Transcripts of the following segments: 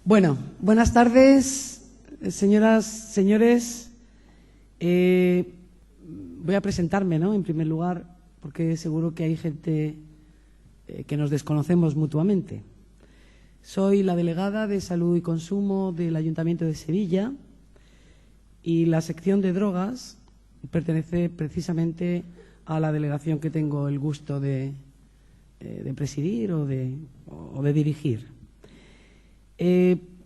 Bueno, buenas tardes, señoras, señores. Voy a presentarme, ¿no?, en primer lugar, porque seguro que hay gente que nos desconocemos mutuamente. Soy la delegada de Salud y Consumo del Ayuntamiento de Sevilla y la sección de drogas pertenece precisamente a la delegación que tengo el gusto de presidir o de dirigir.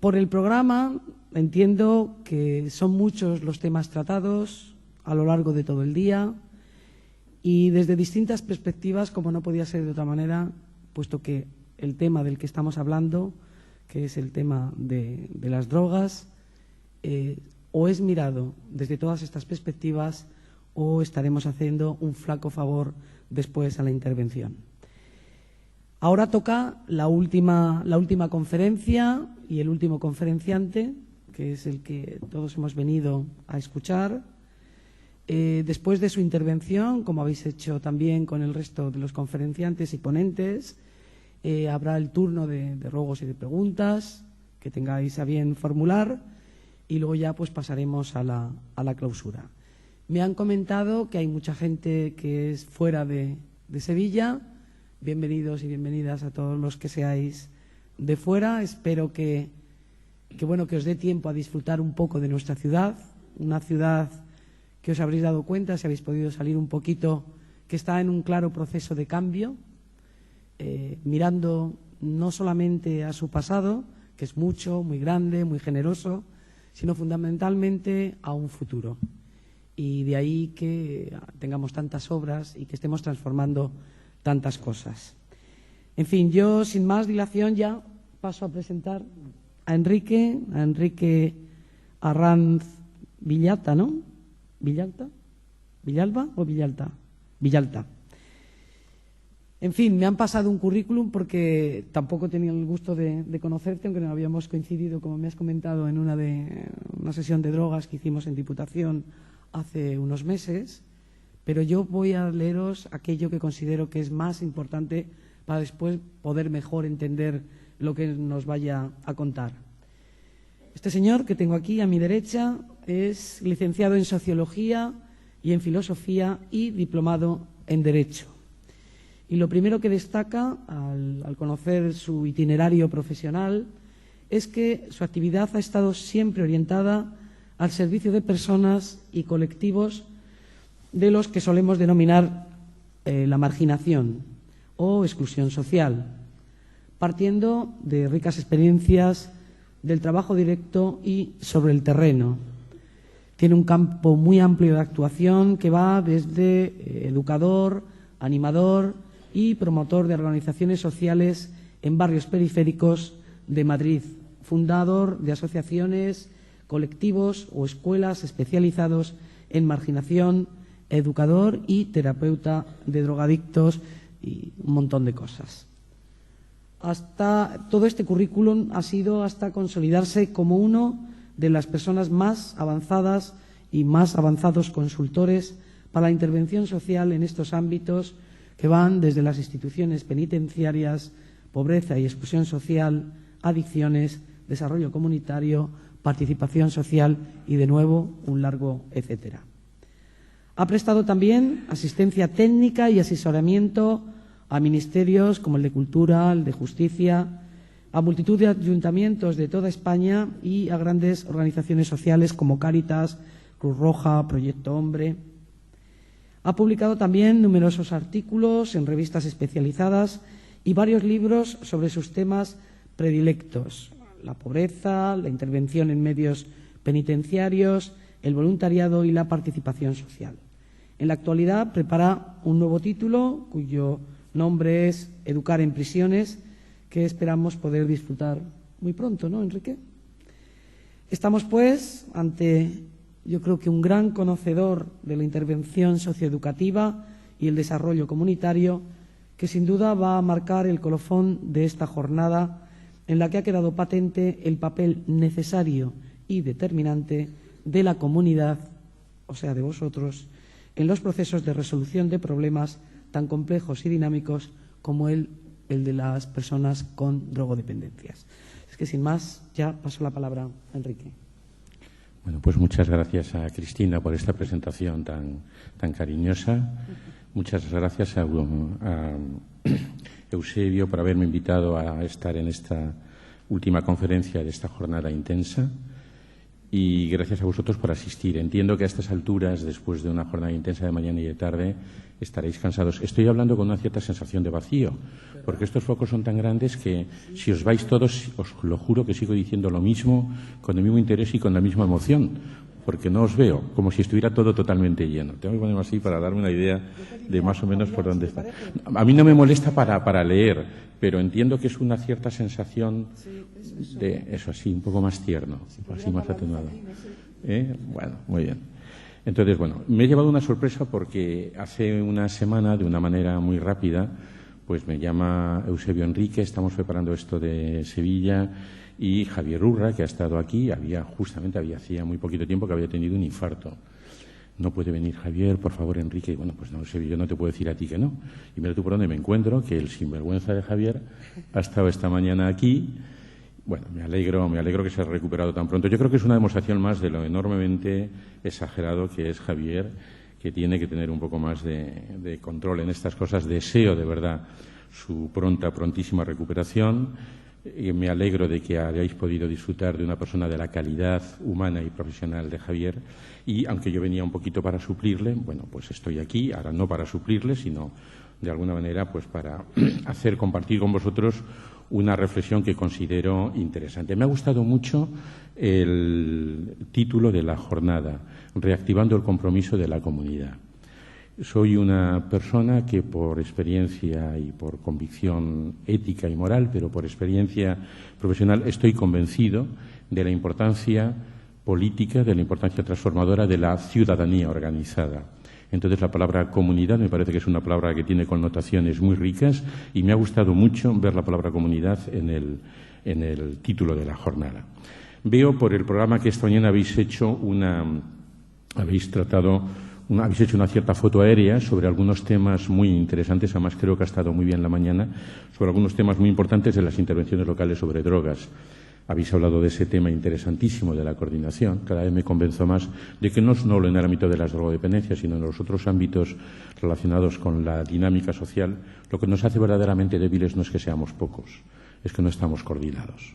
Por el programa entiendo que son muchos los temas tratados a lo largo de todo el día y desde distintas perspectivas, como no podía ser de otra manera, puesto que el tema del que estamos hablando, que es el tema de las drogas, o es mirado desde todas estas perspectivas o estaremos haciendo un flaco favor después a la intervención. Ahora toca la última conferencia y el último conferenciante, que es el que todos hemos venido a escuchar. Después de su intervención, como habéis hecho también con el resto de los conferenciantes y ponentes, habrá el turno de ruegos y de preguntas que tengáis a bien formular y luego ya pues pasaremos a la clausura. Me han comentado que hay mucha gente que es fuera de Sevilla. Bienvenidos y bienvenidas a todos los que seáis de fuera. Espero que os dé tiempo a disfrutar un poco de nuestra ciudad, una ciudad que os habréis dado cuenta, si habéis podido salir un poquito, que está en un claro proceso de cambio, mirando no solamente a su pasado, que es mucho, muy grande, muy generoso, sino fundamentalmente a un futuro. Y de ahí que tengamos tantas obras y que estemos transformando tantas cosas. En fin, yo sin más dilación ya paso a presentar a Enrique Arranz Villalta, ¿no? ¿Villalta? ¿Villalba o Villalta? Villalta. En fin, me han pasado un currículum porque tampoco he tenido el gusto de conocerte, aunque no habíamos coincidido, como me has comentado, en una sesión de drogas que hicimos en Diputación hace unos meses. Pero yo voy a leeros aquello que considero que es más importante para después poder mejor entender lo que nos vaya a contar. Este señor que tengo aquí a mi derecha es licenciado en Sociología y en Filosofía y diplomado en Derecho. Y lo primero que destaca al conocer su itinerario profesional es que su actividad ha estado siempre orientada al servicio de personas y colectivos de los que solemos denominar la marginación o exclusión social, partiendo de ricas experiencias del trabajo directo y sobre el terreno. Tiene un campo muy amplio de actuación que va desde educador, animador y promotor de organizaciones sociales en barrios periféricos de Madrid, fundador de asociaciones, colectivos o escuelas especializados en marginación, educador y terapeuta de drogadictos y un montón de cosas. Todo este currículum ha sido hasta consolidarse como uno de las personas más avanzadas y más avanzados consultores para la intervención social en estos ámbitos que van desde las instituciones penitenciarias, pobreza y exclusión social, adicciones, desarrollo comunitario, participación social y, de nuevo, un largo etcétera. Ha prestado también asistencia técnica y asesoramiento a ministerios como el de Cultura, el de Justicia, a multitud de ayuntamientos de toda España y a grandes organizaciones sociales como Cáritas, Cruz Roja, Proyecto Hombre. Ha publicado también numerosos artículos en revistas especializadas y varios libros sobre sus temas predilectos: la pobreza, la intervención en medios penitenciarios, el voluntariado y la participación social. En la actualidad prepara un nuevo título cuyo nombre es Educar en prisiones, que esperamos poder disfrutar muy pronto, ¿no, Enrique? Estamos, pues, ante, yo creo que un gran conocedor de la intervención socioeducativa y el desarrollo comunitario, que sin duda va a marcar el colofón de esta jornada en la que ha quedado patente el papel necesario y determinante de la comunidad, o sea, de vosotros, en los procesos de resolución de problemas tan complejos y dinámicos como el de las personas con drogodependencias. Es que sin más, ya paso la palabra a Enrique. Bueno, pues muchas gracias a Cristina por esta presentación tan cariñosa. Muchas gracias a Eusebio por haberme invitado a estar en esta última conferencia de esta jornada intensa. Y gracias a vosotros por asistir. Entiendo que a estas alturas, después de una jornada intensa de mañana y de tarde, estaréis cansados. Estoy hablando con una cierta sensación de vacío, porque estos focos son tan grandes que si os vais todos, os lo juro que sigo diciendo lo mismo, con el mismo interés y con la misma emoción, porque no os veo, como si estuviera todo totalmente lleno. Tengo que ponerme así para darme una idea de más o menos por dónde está. A mí no me molesta para leer, pero entiendo que es una cierta sensación de eso así, un poco más tierno, así más atenuado. Bueno, muy bien. Entonces, bueno, me he llevado una sorpresa porque hace una semana, de una manera muy rápida, pues me llama Eusebio Enrique, estamos preparando esto de Sevilla, y Javier Urra, que ha estado aquí, había hacía muy poquito tiempo que había tenido un infarto. No puede venir Javier, por favor, Enrique. Bueno, pues no, Eusebio, yo no te puedo decir a ti que no. Y mira tú por dónde me encuentro, que el sinvergüenza de Javier ha estado esta mañana aquí. Bueno, me alegro que se haya recuperado tan pronto. Yo creo que es una demostración más de lo enormemente exagerado que es Javier, que tiene que tener un poco más de control en estas cosas. Deseo de verdad su prontísima recuperación. Y me alegro de que hayáis podido disfrutar de una persona de la calidad humana y profesional de Javier. Y aunque yo venía un poquito para suplirle, bueno, pues estoy aquí, ahora no para suplirle, sino de alguna manera pues para compartir con vosotros una reflexión que considero interesante. Me ha gustado mucho el título de la jornada, Reactivando el compromiso de la comunidad. Soy una persona que por experiencia y por convicción ética y moral, pero por experiencia profesional, estoy convencido de la importancia política, de la importancia transformadora de la ciudadanía organizada. Entonces, la palabra comunidad me parece que es una palabra que tiene connotaciones muy ricas y me ha gustado mucho ver la palabra comunidad en el título de la jornada. Veo por el programa que esta mañana habéis hecho una cierta foto aérea sobre algunos temas muy interesantes, además creo que ha estado muy bien la mañana, sobre algunos temas muy importantes de las intervenciones locales sobre drogas. Habéis hablado de ese tema interesantísimo de la coordinación. Cada vez me convenzo más de que no es solo en el ámbito de las drogodependencias, sino en los otros ámbitos relacionados con la dinámica social. Lo que nos hace verdaderamente débiles no es que seamos pocos, es que no estamos coordinados.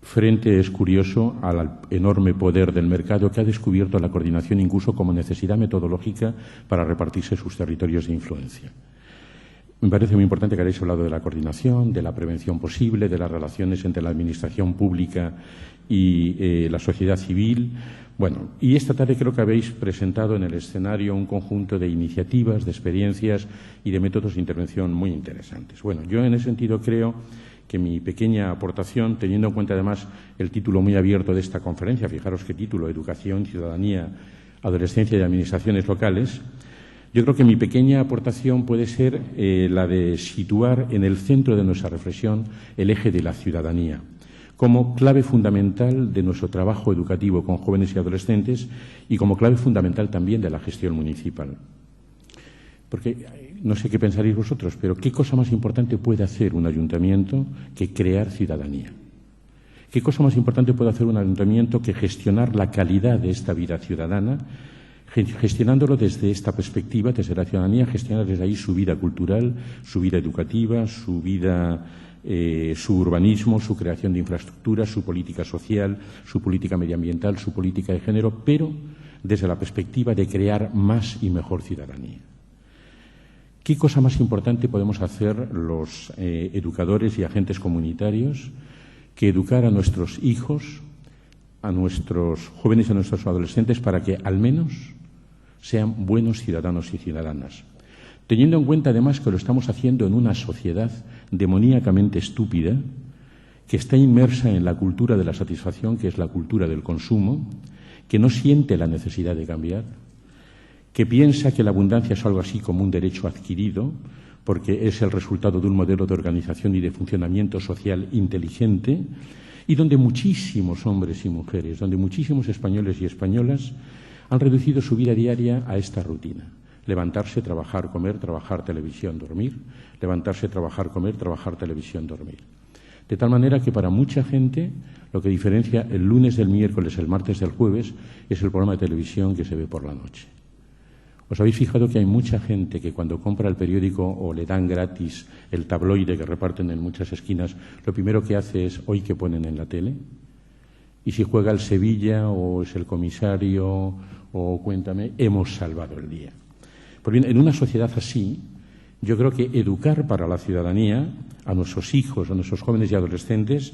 Frente es curioso al enorme poder del mercado que ha descubierto la coordinación incluso como necesidad metodológica para repartirse sus territorios de influencia. Me parece muy importante que hayáis hablado de la coordinación, de la prevención posible, de las relaciones entre la administración pública y la sociedad civil. Bueno, y esta tarde creo que habéis presentado en el escenario un conjunto de iniciativas, de experiencias y de métodos de intervención muy interesantes. Bueno, yo en ese sentido creo que mi pequeña aportación, teniendo en cuenta además el título muy abierto de esta conferencia, fijaros qué título, Educación, Ciudadanía, Adolescencia y Administraciones Locales, yo creo que mi pequeña aportación puede ser la de situar en el centro de nuestra reflexión el eje de la ciudadanía, como clave fundamental de nuestro trabajo educativo con jóvenes y adolescentes y como clave fundamental también de la gestión municipal. Porque no sé qué pensaréis vosotros, pero ¿qué cosa más importante puede hacer un ayuntamiento que crear ciudadanía? ¿Qué cosa más importante puede hacer un ayuntamiento que gestionar la calidad de esta vida ciudadana, gestionándolo desde esta perspectiva, desde la ciudadanía, gestionar desde ahí su vida cultural, su vida educativa, su vida, su urbanismo, su creación de infraestructuras, su política social, su política medioambiental, su política de género, pero desde la perspectiva de crear más y mejor ciudadanía? ¿Qué cosa más importante podemos hacer los educadores y agentes comunitarios que educar a nuestros hijos, a nuestros jóvenes y a nuestros adolescentes para que al menos sean buenos ciudadanos y ciudadanas? Teniendo en cuenta además que lo estamos haciendo en una sociedad demoníacamente estúpida que está inmersa en la cultura de la satisfacción, que es la cultura del consumo, que no siente la necesidad de cambiar, que piensa que la abundancia es algo así como un derecho adquirido, porque es el resultado de un modelo de organización y de funcionamiento social inteligente, y donde muchísimos hombres y mujeres, donde muchísimos españoles y españolas han reducido su vida diaria a esta rutina. Levantarse, trabajar, comer, trabajar, televisión, dormir. Levantarse, trabajar, comer, trabajar, televisión, dormir. De tal manera que para mucha gente lo que diferencia el lunes del miércoles, el martes del jueves, es el programa de televisión que se ve por la noche. ¿Os habéis fijado que hay mucha gente que cuando compra el periódico o le dan gratis el tabloide que reparten en muchas esquinas, lo primero que hace es hoy que ponen en la tele? Y si juega el Sevilla o es el comisario o cuéntame, hemos salvado el día. Pues bien, en una sociedad así, yo creo que educar para la ciudadanía a nuestros hijos, a nuestros jóvenes y adolescentes,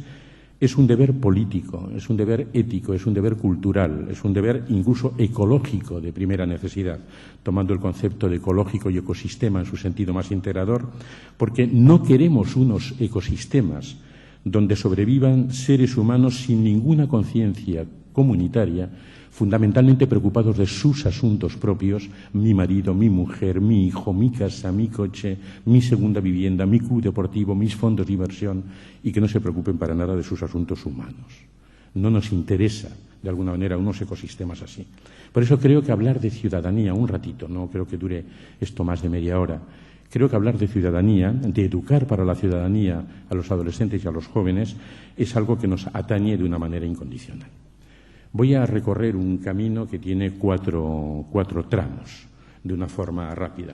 es un deber político, es un deber ético, es un deber cultural, es un deber incluso ecológico de primera necesidad, tomando el concepto de ecológico y ecosistema en su sentido más integrador, porque no queremos unos ecosistemas donde sobrevivan seres humanos sin ninguna conciencia comunitaria, fundamentalmente preocupados de sus asuntos propios, mi marido, mi mujer, mi hijo, mi casa, mi coche, mi segunda vivienda, mi club deportivo, mis fondos de inversión, y que no se preocupen para nada de sus asuntos humanos. No nos interesa, de alguna manera, unos ecosistemas así. Por eso creo que hablar de ciudadanía un ratito, no creo que dure esto más de media hora, creo que hablar de ciudadanía, de educar para la ciudadanía a los adolescentes y a los jóvenes, es algo que nos atañe de una manera incondicional. Voy a recorrer un camino que tiene cuatro tramos, de una forma rápida.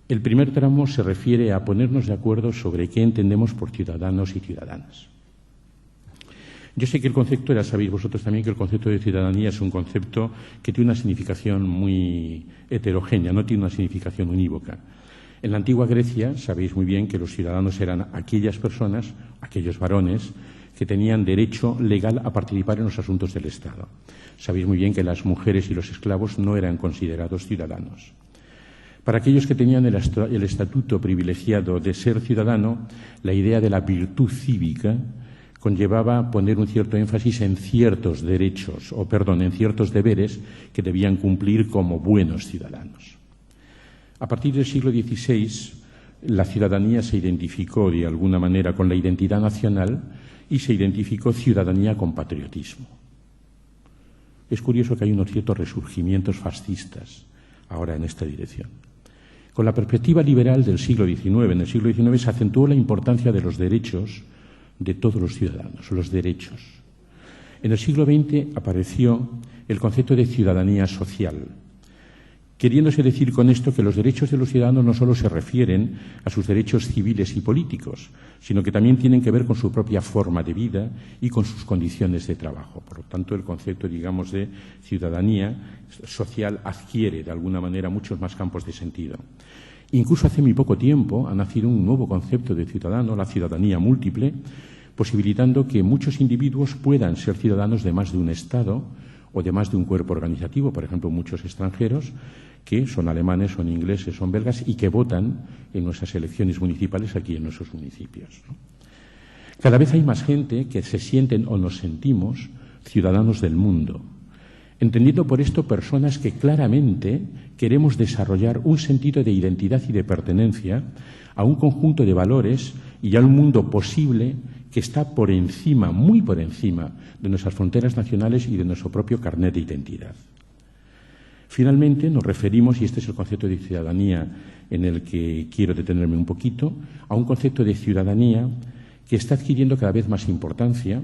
El primer tramo se refiere a ponernos de acuerdo sobre qué entendemos por ciudadanos y ciudadanas. Yo sé que el concepto, ya sabéis vosotros también, que el concepto de ciudadanía es un concepto que tiene una significación muy heterogénea, no tiene una significación unívoca. En la antigua Grecia sabéis muy bien que los ciudadanos eran aquellas personas, aquellos varones, que tenían derecho legal a participar en los asuntos del Estado. Sabéis muy bien que las mujeres y los esclavos no eran considerados ciudadanos. Para aquellos que tenían el estatuto privilegiado de ser ciudadano, la idea de la virtud cívica conllevaba poner un cierto énfasis en ciertos derechos, en ciertos deberes que debían cumplir como buenos ciudadanos. A partir del siglo XVI, la ciudadanía se identificó de alguna manera con la identidad nacional y se identificó ciudadanía con patriotismo. Es curioso que hay unos ciertos resurgimientos fascistas ahora en esta dirección. Con la perspectiva liberal del siglo XIX, en el siglo XIX se acentuó la importancia de los derechos de todos los ciudadanos, los derechos. En el siglo XX apareció el concepto de ciudadanía social, queriéndose decir con esto que los derechos de los ciudadanos no solo se refieren a sus derechos civiles y políticos, sino que también tienen que ver con su propia forma de vida y con sus condiciones de trabajo. Por lo tanto, el concepto, digamos, de ciudadanía social adquiere, de alguna manera, muchos más campos de sentido. Incluso hace muy poco tiempo ha nacido un nuevo concepto de ciudadano, la ciudadanía múltiple, posibilitando que muchos individuos puedan ser ciudadanos de más de un Estado o de más de un cuerpo organizativo, por ejemplo, muchos extranjeros que son alemanes, son ingleses, son belgas y que votan en nuestras elecciones municipales aquí en nuestros municipios, ¿no? Cada vez hay más gente que se sienten o nos sentimos ciudadanos del mundo, entendiendo por esto personas que claramente queremos desarrollar un sentido de identidad y de pertenencia a un conjunto de valores y a un mundo posible que está por encima, muy por encima, de nuestras fronteras nacionales y de nuestro propio carnet de identidad. Finalmente, nos referimos, y este es el concepto de ciudadanía en el que quiero detenerme un poquito, a un concepto de ciudadanía que está adquiriendo cada vez más importancia,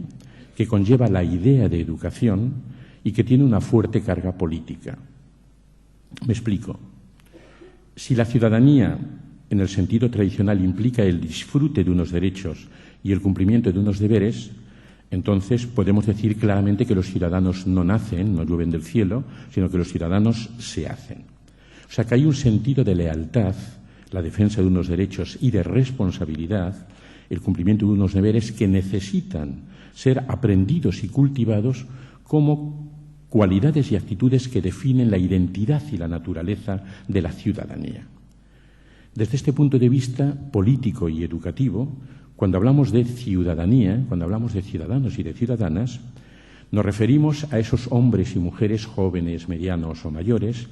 que conlleva la idea de educación y que tiene una fuerte carga política. Me explico. Si la ciudadanía, en el sentido tradicional, implica el disfrute de unos derechos y el cumplimiento de unos deberes, entonces podemos decir claramente que los ciudadanos no nacen, no llueven del cielo, sino que los ciudadanos se hacen. O sea que hay un sentido de lealtad, la defensa de unos derechos y de responsabilidad, el cumplimiento de unos deberes que necesitan ser aprendidos y cultivados como cualidades y actitudes que definen la identidad y la naturaleza de la ciudadanía. Desde este punto de vista político y educativo, cuando hablamos de ciudadanía, cuando hablamos de ciudadanos y de ciudadanas, nos referimos a esos hombres y mujeres jóvenes, medianos o mayores,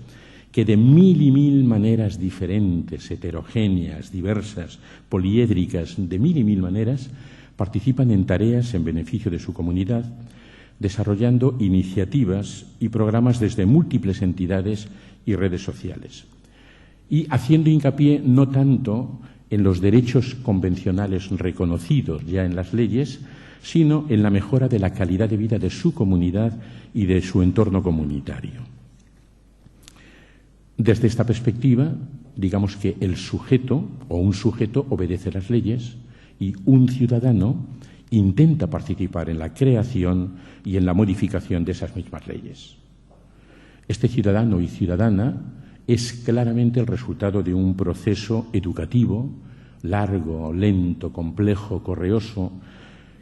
que de mil y mil maneras diferentes, heterogéneas, diversas, poliédricas, de mil y mil maneras, participan en tareas en beneficio de su comunidad, desarrollando iniciativas y programas desde múltiples entidades y redes sociales. Y haciendo hincapié no tanto en los derechos convencionales reconocidos ya en las leyes, sino en la mejora de la calidad de vida de su comunidad y de su entorno comunitario. Desde esta perspectiva, digamos que el sujeto o un sujeto obedece las leyes y un ciudadano intenta participar en la creación y en la modificación de esas mismas leyes. Este ciudadano y ciudadana es claramente el resultado de un proceso educativo largo, lento, complejo, correoso,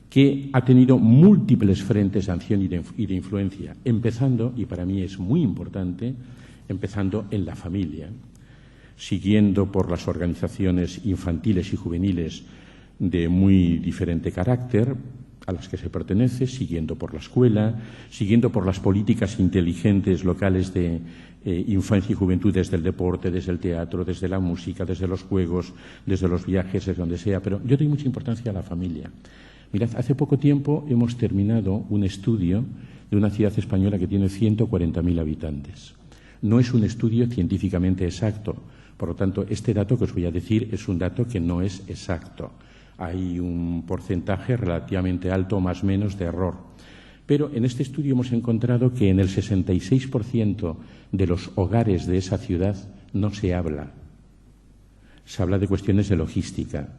que ha tenido múltiples frentes de acción y de influencia, empezando, y para mí es muy importante, empezando en la familia, siguiendo por las organizaciones infantiles y juveniles de muy diferente carácter a las que se pertenece, siguiendo por la escuela, siguiendo por las políticas inteligentes locales de infancia y juventud, desde el deporte, desde el teatro, desde la música, desde los juegos, desde los viajes, desde donde sea. Pero yo doy mucha importancia a la familia. Mirad, hace poco tiempo hemos terminado un estudio de una ciudad española que tiene 140.000 habitantes. No es un estudio científicamente exacto. Por lo tanto, este dato que os voy a decir es un dato que no es exacto. Hay un porcentaje relativamente alto, más o menos, de error. Pero en este estudio hemos encontrado que en el 66% de los hogares de esa ciudad no se habla. Se habla de cuestiones de logística.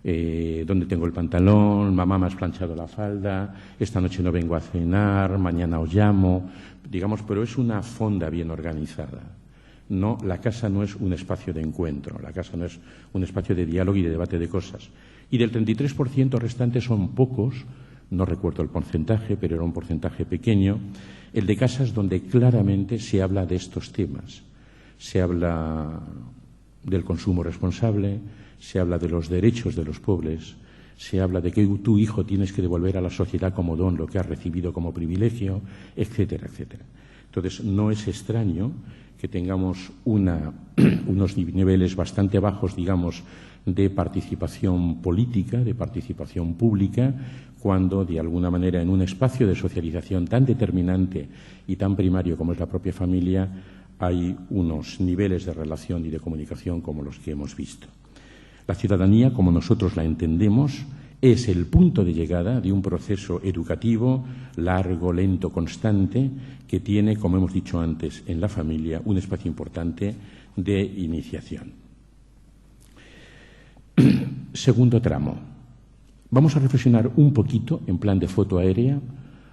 ¿Dónde tengo el pantalón? Mamá, me has planchado la falda. Esta noche no vengo a cenar. Mañana os llamo. Digamos, pero es una fonda bien organizada. No, la casa no es un espacio de encuentro. La casa no es un espacio de diálogo y de debate de cosas. Y del 33% restante son pocos, no recuerdo el porcentaje, pero era un porcentaje pequeño, el de casas donde claramente se habla de estos temas. Se habla del consumo responsable, se habla de los derechos de los pobres, se habla de que tu hijo tienes que devolver a la sociedad como don lo que has recibido como privilegio, etcétera, etcétera. Entonces, no es extraño que tengamos unos niveles bastante bajos, digamos, de participación política, de participación pública, cuando, de alguna manera, en un espacio de socialización tan determinante y tan primario como es la propia familia, hay unos niveles de relación y de comunicación como los que hemos visto. La ciudadanía, como nosotros la entendemos, es el punto de llegada de un proceso educativo largo, lento, constante, que tiene, como hemos dicho antes, en la familia un espacio importante de iniciación. Segundo tramo. Vamos a reflexionar un poquito, en plan de foto aérea,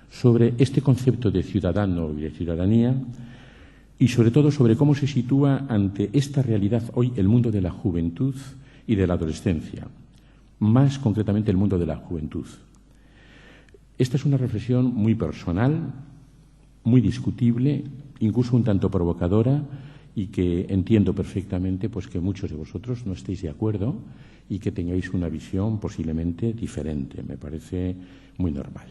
sobre este concepto de ciudadano y de ciudadanía y, sobre todo, sobre cómo se sitúa ante esta realidad hoy el mundo de la juventud y de la adolescencia. Más concretamente el mundo de la juventud. Esta es una reflexión muy personal, muy discutible, incluso un tanto provocadora, y que entiendo perfectamente pues que muchos de vosotros no estéis de acuerdo y que tengáis una visión posiblemente diferente. Me parece muy normal.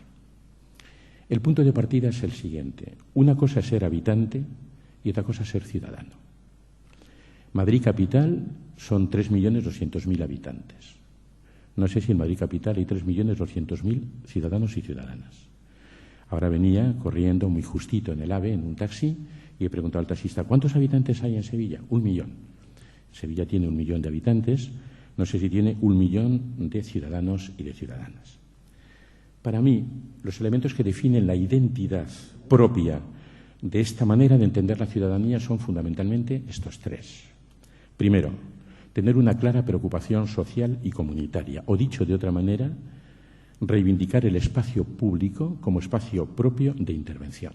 El punto de partida es el siguiente. Una cosa es ser habitante y otra cosa es ser ciudadano. Madrid capital son 3.200.000 habitantes. No sé si en Madrid capital hay 3.200.000 ciudadanos y ciudadanas. Ahora venía corriendo muy justito en el AVE, en un taxi, y he preguntado al taxista, ¿cuántos habitantes hay en Sevilla? 1 millón. Sevilla tiene 1 millón de habitantes, no sé si tiene 1 millón de ciudadanos y de ciudadanas. Para mí, los elementos que definen la identidad propia de esta manera de entender la ciudadanía son fundamentalmente estos tres. Primero, tener una clara preocupación social y comunitaria, o dicho de otra manera, reivindicar el espacio público como espacio propio de intervención.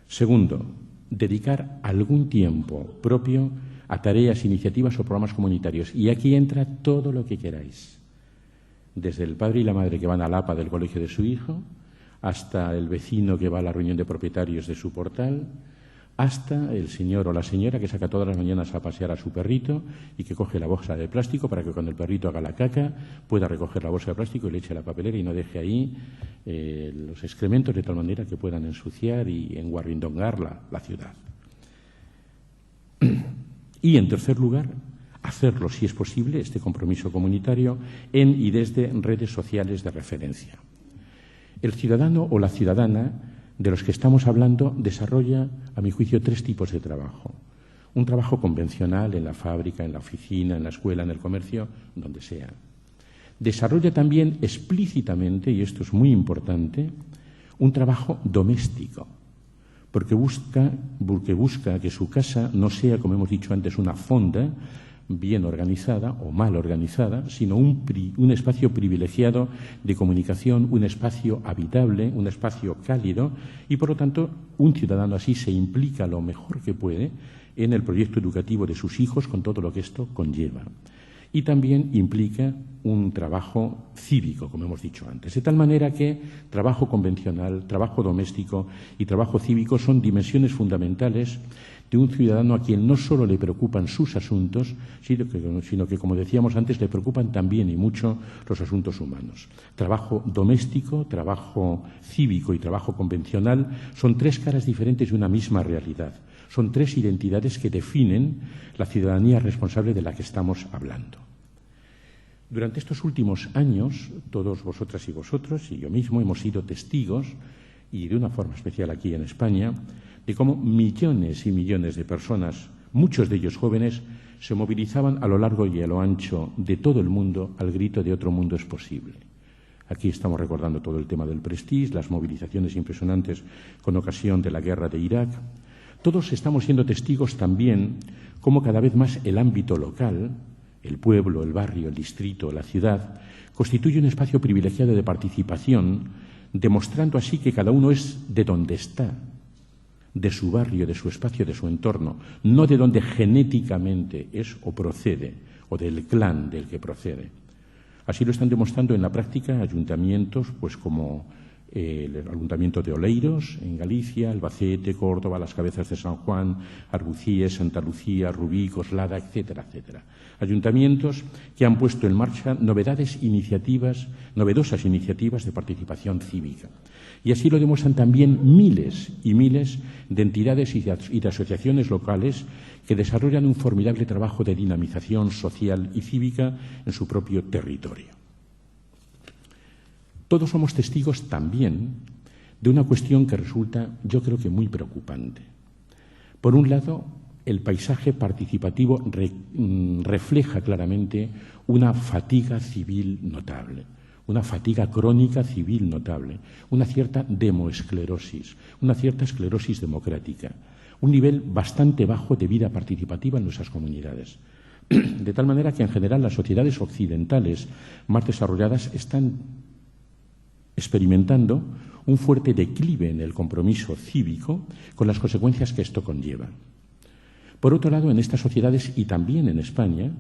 Segundo, dedicar algún tiempo propio a tareas, iniciativas o programas comunitarios. Y aquí entra todo lo que queráis. Desde el padre y la madre que van al APA del colegio de su hijo, hasta el vecino que va a la reunión de propietarios de su portal, hasta el señor o la señora que saca todas las mañanas a pasear a su perrito y que coge la bolsa de plástico para que cuando el perrito haga la caca pueda recoger la bolsa de plástico y le eche a la papelera y no deje ahí los excrementos de tal manera que puedan ensuciar y enguarrindongar la ciudad. Y, en tercer lugar, hacerlo, si es posible, este compromiso comunitario en y desde redes sociales de referencia. El ciudadano o la ciudadana de los que estamos hablando desarrolla, a mi juicio, 3 tipos de trabajo. un trabajo convencional en la fábrica, en la oficina, en la escuela, en el comercio, donde sea. Desarrolla también explícitamente, y esto es muy importante, un trabajo doméstico, porque busca que su casa no sea, como hemos dicho antes, una fonda bien organizada o mal organizada, sino un espacio privilegiado de comunicación, un espacio habitable, un espacio cálido y, por lo tanto, un ciudadano así se implica lo mejor que puede en el proyecto educativo de sus hijos con todo lo que esto conlleva. Y también implica un trabajo cívico, como hemos dicho antes. De tal manera que trabajo convencional, trabajo doméstico y trabajo cívico son dimensiones fundamentales de un ciudadano a quien no solo le preocupan sus asuntos, sino que, como decíamos antes, le preocupan también y mucho los asuntos humanos. Trabajo doméstico, trabajo cívico y trabajo convencional son tres caras diferentes de una misma realidad. Son tres identidades que definen la ciudadanía responsable de la que estamos hablando. Durante estos últimos años, todos vosotras y vosotros, y yo mismo, hemos sido testigos, y de una forma especial aquí en España, de cómo millones y millones de personas, muchos de ellos jóvenes, se movilizaban a lo largo y a lo ancho de todo el mundo al grito de otro mundo es posible. Aquí estamos recordando todo el tema del Prestige, las movilizaciones impresionantes con ocasión de la guerra de Irak. Todos estamos siendo testigos también cómo cada vez más el ámbito local, el pueblo, el barrio, el distrito, la ciudad, constituye un espacio privilegiado de participación, demostrando así que cada uno es de donde está, de su barrio, de su espacio, de su entorno, no de donde genéticamente es o procede, o del clan del que procede. Así lo están demostrando en la práctica ayuntamientos, pues como el Ayuntamiento de Oleiros, en Galicia, Albacete, Córdoba, Las Cabezas de San Juan, Arbucíes, Santa Lucía, Rubí, Coslada, etcétera, etcétera. Ayuntamientos que han puesto en marcha novedosas iniciativas de participación cívica. Y así lo demuestran también miles y miles de entidades y de asociaciones locales que desarrollan un formidable trabajo de dinamización social y cívica en su propio territorio. Todos somos testigos también de una cuestión que resulta, yo creo que muy preocupante. Por un lado, el paisaje participativo refleja claramente una fatiga civil notable, una fatiga crónica civil notable, una cierta demoesclerosis, una cierta esclerosis democrática, un nivel bastante bajo de vida participativa en nuestras comunidades. De tal manera que, en general, las sociedades occidentales más desarrolladas están experimentando un fuerte declive en el compromiso cívico con las consecuencias que esto conlleva. Por otro lado, en estas sociedades y también en España,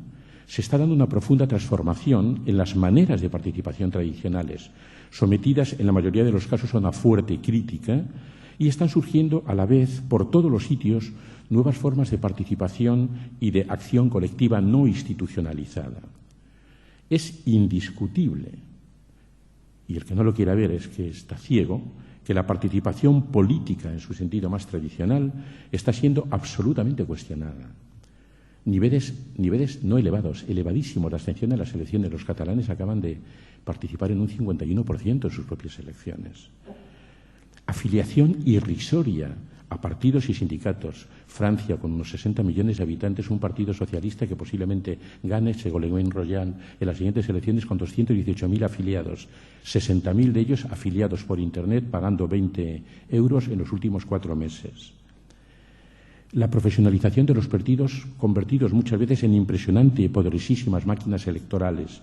se está dando una profunda transformación en las maneras de participación tradicionales, sometidas en la mayoría de los casos a una fuerte crítica, y están surgiendo a la vez por todos los sitios nuevas formas de participación y de acción colectiva no institucionalizada. Es indiscutible, y el que no lo quiera ver es que está ciego, que la participación política en su sentido más tradicional está siendo absolutamente cuestionada. Niveles no elevados, elevadísimos. La abstención en las elecciones. Los catalanes acaban de participar en un 51% en sus propias elecciones. Afiliación irrisoria a partidos y sindicatos. Francia, con unos 60 millones de habitantes, un partido socialista que posiblemente gane Ségolène Royal en las siguientes elecciones con 218.000 afiliados, 60.000 de ellos afiliados por Internet pagando 20 euros en los últimos 4 meses. La profesionalización de los partidos convertidos muchas veces en impresionante y poderosísimas máquinas electorales.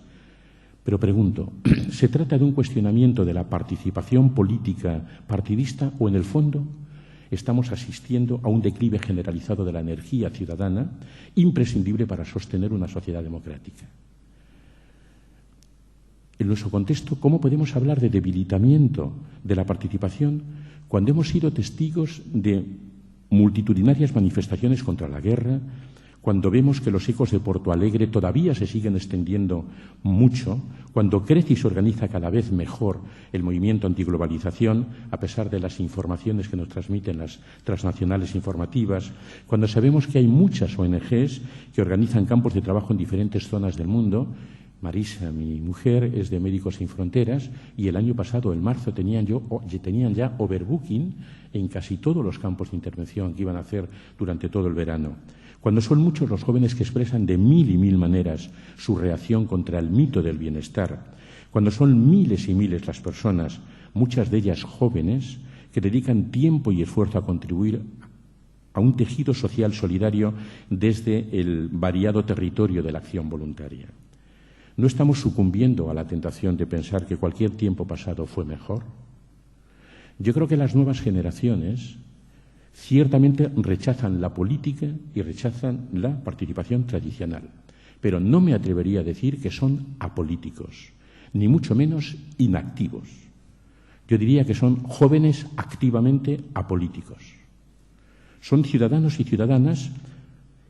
Pero pregunto, ¿se trata de un cuestionamiento de la participación política partidista o, en el fondo, estamos asistiendo a un declive generalizado de la energía ciudadana imprescindible para sostener una sociedad democrática? En nuestro contexto, ¿cómo podemos hablar de debilitamiento de la participación cuando hemos sido testigos de multitudinarias manifestaciones contra la guerra, cuando vemos que los ecos de Porto Alegre todavía se siguen extendiendo mucho, cuando crece y se organiza cada vez mejor el movimiento antiglobalización, a pesar de las informaciones que nos transmiten las transnacionales informativas, cuando sabemos que hay muchas ONGs que organizan campos de trabajo en diferentes zonas del mundo? Marisa, mi mujer, es de Médicos Sin Fronteras y el año pasado, en marzo, tenían ya overbooking en casi todos los campos de intervención que iban a hacer durante todo el verano. cuando son muchos los jóvenes que expresan de mil y mil maneras su reacción contra el mito del bienestar, cuando son miles y miles las personas, muchas de ellas jóvenes, que dedican tiempo y esfuerzo a contribuir a un tejido social solidario desde el variado territorio de la acción voluntaria. ¿No estamos sucumbiendo a la tentación de pensar que cualquier tiempo pasado fue mejor? Yo creo que las nuevas generaciones ciertamente rechazan la política y rechazan la participación tradicional, pero no me atrevería a decir que son apolíticos, ni mucho menos inactivos. Yo diría que son jóvenes activamente apolíticos. Son ciudadanos y ciudadanas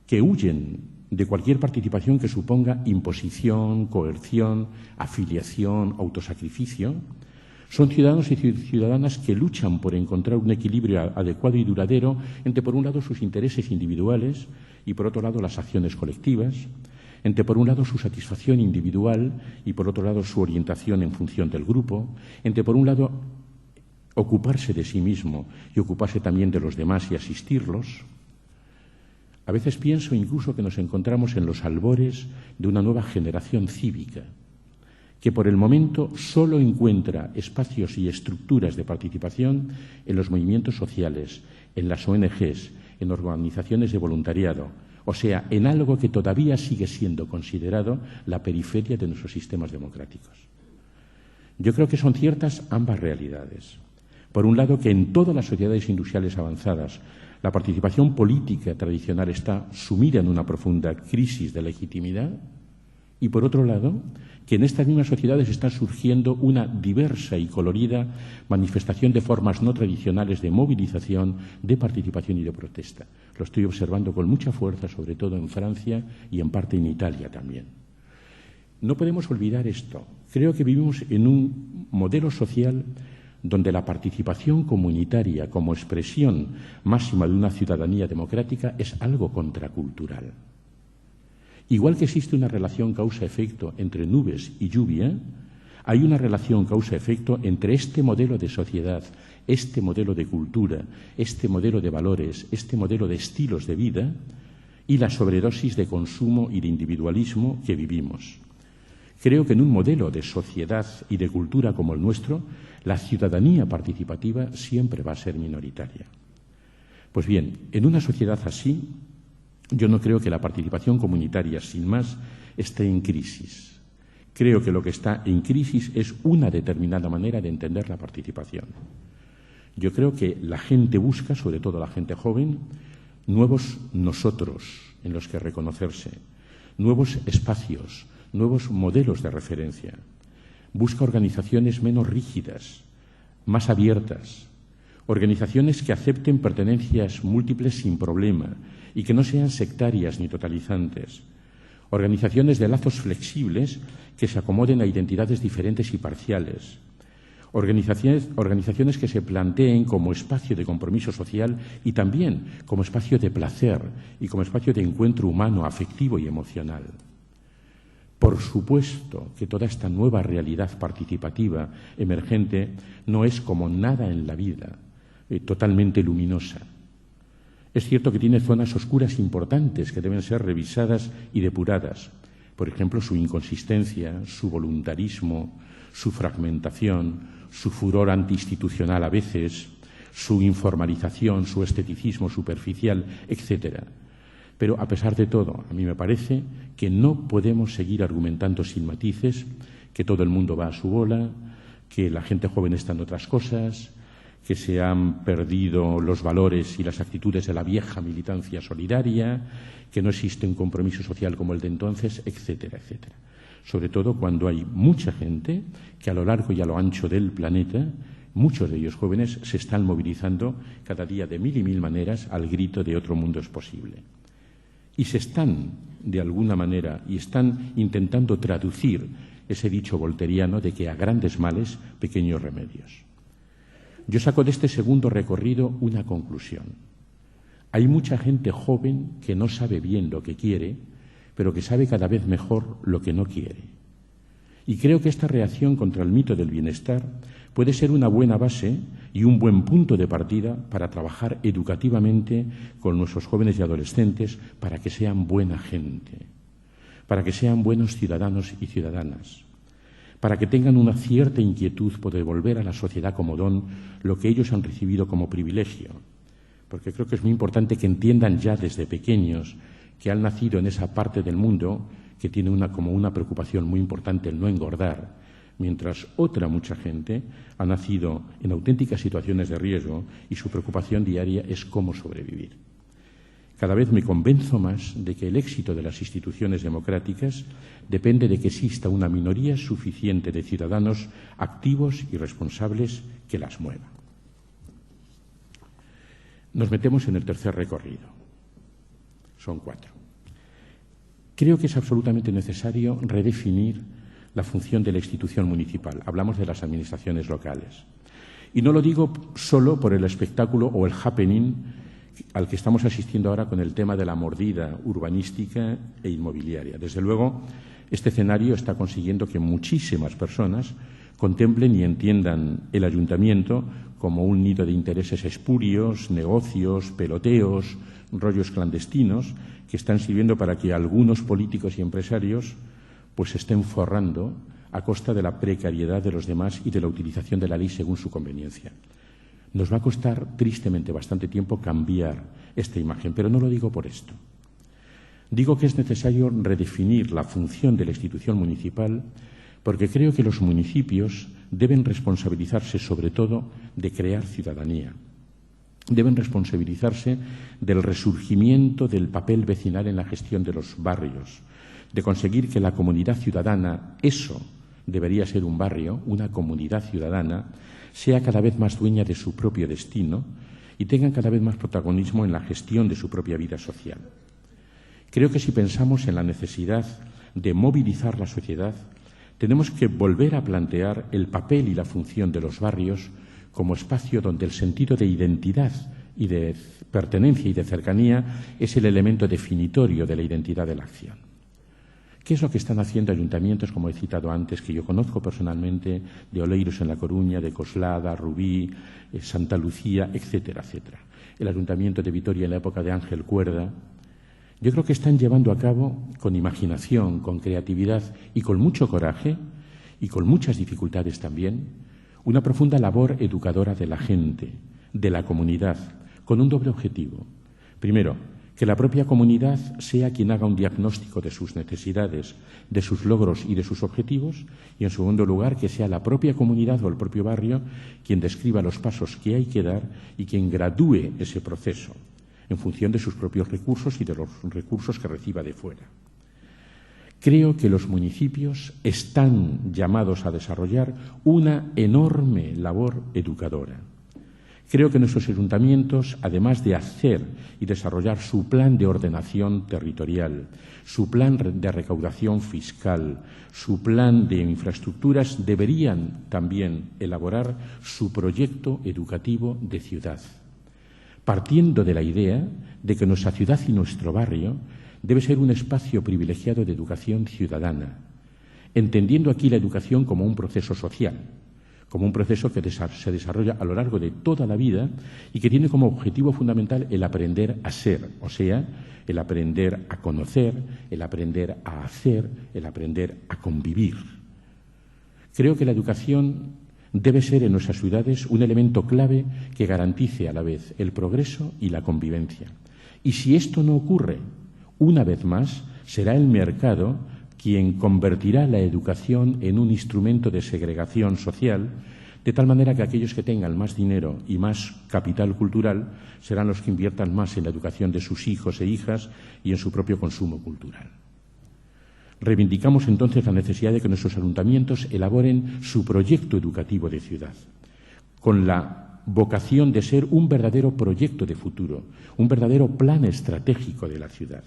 que huyen de cualquier participación que suponga imposición, coerción, afiliación, autosacrificio. Son ciudadanos y ciudadanas que luchan por encontrar un equilibrio adecuado y duradero entre, por un lado, sus intereses individuales y, por otro lado, las acciones colectivas, entre, por un lado, su satisfacción individual y, por otro lado, su orientación en función del grupo, entre, por un lado, ocuparse de sí mismo y ocuparse también de los demás y asistirlos. A veces pienso incluso que nos encontramos en los albores de una nueva generación cívica, que por el momento solo encuentra espacios y estructuras de participación en los movimientos sociales, en las ONGs, en organizaciones de voluntariado, o sea, en algo que todavía sigue siendo considerado la periferia de nuestros sistemas democráticos. Yo creo que son ciertas ambas realidades. Por un lado, que en todas las sociedades industriales avanzadas la participación política tradicional está sumida en una profunda crisis de legitimidad, y por otro lado, que en estas mismas sociedades está surgiendo una diversa y colorida manifestación de formas no tradicionales de movilización, de participación y de protesta. Lo estoy observando con mucha fuerza, sobre todo en Francia y en parte en Italia también. No podemos olvidar esto. Creo que vivimos en un modelo social donde la participación comunitaria como expresión máxima de una ciudadanía democrática es algo contracultural. Igual que existe una relación causa-efecto entre nubes y lluvia, hay una relación causa-efecto entre este modelo de sociedad, este modelo de cultura, este modelo de valores, este modelo de estilos de vida y la sobredosis de consumo y de individualismo que vivimos. Creo que en un modelo de sociedad y de cultura como el nuestro, la ciudadanía participativa siempre va a ser minoritaria. Pues bien, en una sociedad así, yo no creo que la participación comunitaria, sin más, esté en crisis. Creo que lo que está en crisis es una determinada manera de entender la participación. Yo creo que la gente busca, sobre todo la gente joven, nuevos nosotros en los que reconocerse, nuevos espacios, nuevos modelos de referencia. Busca organizaciones menos rígidas, más abiertas, organizaciones que acepten pertenencias múltiples sin problema y que no sean sectarias ni totalizantes, organizaciones de lazos flexibles que se acomoden a identidades diferentes y parciales, organizaciones que se planteen como espacio de compromiso social y también como espacio de placer y como espacio de encuentro humano, afectivo y emocional. Por supuesto que toda esta nueva realidad participativa emergente no es como nada en la vida, totalmente luminosa. Es cierto que tiene zonas oscuras importantes que deben ser revisadas y depuradas. Por ejemplo, su inconsistencia, su voluntarismo, su fragmentación, su furor antiinstitucional a veces, su informalización, su esteticismo superficial, etcétera. Pero, a pesar de todo, a mí me parece que no podemos seguir argumentando sin matices que todo el mundo va a su bola, que la gente joven está en otras cosas, que se han perdido los valores y las actitudes de la vieja militancia solidaria, que no existe un compromiso social como el de entonces, etcétera, etcétera. Sobre todo cuando hay mucha gente que a lo largo y a lo ancho del planeta, muchos de ellos jóvenes, se están movilizando cada día de mil y mil maneras al grito de otro mundo es posible. Y se están, de alguna manera, y están intentando traducir ese dicho volteriano de que a grandes males, pequeños remedios. Yo saco de este segundo recorrido una conclusión. Hay mucha gente joven que no sabe bien lo que quiere, pero que sabe cada vez mejor lo que no quiere. Y creo que esta reacción contra el mito del bienestar puede ser una buena base y un buen punto de partida para trabajar educativamente con nuestros jóvenes y adolescentes para que sean buena gente, para que sean buenos ciudadanos y ciudadanas, para que tengan una cierta inquietud por devolver a la sociedad como don lo que ellos han recibido como privilegio, porque creo que es muy importante que entiendan ya desde pequeños que han nacido en esa parte del mundo que tiene como una preocupación muy importante el no engordar, mientras mucha gente ha nacido en auténticas situaciones de riesgo y su preocupación diaria es cómo sobrevivir. Cada vez me convenzo más de que el éxito de las instituciones democráticas depende de que exista una minoría suficiente de ciudadanos activos y responsables que las mueva. Nos metemos en el tercer recorrido. Son 4. Creo que es absolutamente necesario redefinir la función de la institución municipal. Hablamos de las administraciones locales. Y no lo digo solo por el espectáculo o el happening al que estamos asistiendo ahora con el tema de la mordida urbanística e inmobiliaria. Desde luego, este escenario está consiguiendo que muchísimas personas contemplen y entiendan el ayuntamiento como un nido de intereses espurios, negocios, peloteos, rollos clandestinos que están sirviendo para que algunos políticos y empresarios pues se estén forrando a costa de la precariedad de los demás y de la utilización de la ley según su conveniencia. Nos va a costar tristemente bastante tiempo cambiar esta imagen, pero no lo digo por esto. Digo que es necesario redefinir la función de la institución municipal porque creo que los municipios deben responsabilizarse sobre todo de crear ciudadanía. Deben responsabilizarse del resurgimiento del papel vecinal en la gestión de los barrios, de conseguir que la comunidad ciudadana, eso debería ser un barrio, una comunidad ciudadana, sea cada vez más dueña de su propio destino y tenga cada vez más protagonismo en la gestión de su propia vida social. Creo que si pensamos en la necesidad de movilizar la sociedad, tenemos que volver a plantear el papel y la función de los barrios como espacio donde el sentido de identidad y de pertenencia y de cercanía es el elemento definitorio de la identidad de la acción. ¿Qué es lo que están haciendo ayuntamientos, como he citado antes, que yo conozco personalmente, de Oleiros en La Coruña, de Coslada, Rubí, Santa Lucía, etcétera, etcétera? El ayuntamiento de Vitoria en la época de Ángel Cuerda. Yo creo que están llevando a cabo con imaginación, con creatividad y con mucho coraje y con muchas dificultades también, una profunda labor educadora de la gente, de la comunidad, con un doble objetivo. Primero, que la propia comunidad sea quien haga un diagnóstico de sus necesidades, de sus logros y de sus objetivos, y en segundo lugar, que sea la propia comunidad o el propio barrio quien describa los pasos que hay que dar y quien gradúe ese proceso en función de sus propios recursos y de los recursos que reciba de fuera. Creo que los municipios están llamados a desarrollar una enorme labor educadora. Creo que nuestros ayuntamientos, además de hacer y desarrollar su plan de ordenación territorial, su plan de recaudación fiscal, su plan de infraestructuras, deberían también elaborar su proyecto educativo de ciudad, partiendo de la idea de que nuestra ciudad y nuestro barrio debe ser un espacio privilegiado de educación ciudadana, entendiendo aquí la educación como un proceso social, como un proceso que se desarrolla a lo largo de toda la vida y que tiene como objetivo fundamental el aprender a ser, o sea, el aprender a conocer, el aprender a hacer, el aprender a convivir. Creo que la educación debe ser en nuestras ciudades un elemento clave que garantice a la vez el progreso y la convivencia. Y si esto no ocurre, una vez más, será el mercado quien convertirá la educación en un instrumento de segregación social, de tal manera que aquellos que tengan más dinero y más capital cultural serán los que inviertan más en la educación de sus hijos e hijas y en su propio consumo cultural. Reivindicamos entonces la necesidad de que nuestros ayuntamientos elaboren su proyecto educativo de ciudad, con la vocación de ser un verdadero proyecto de futuro, un verdadero plan estratégico de la ciudad.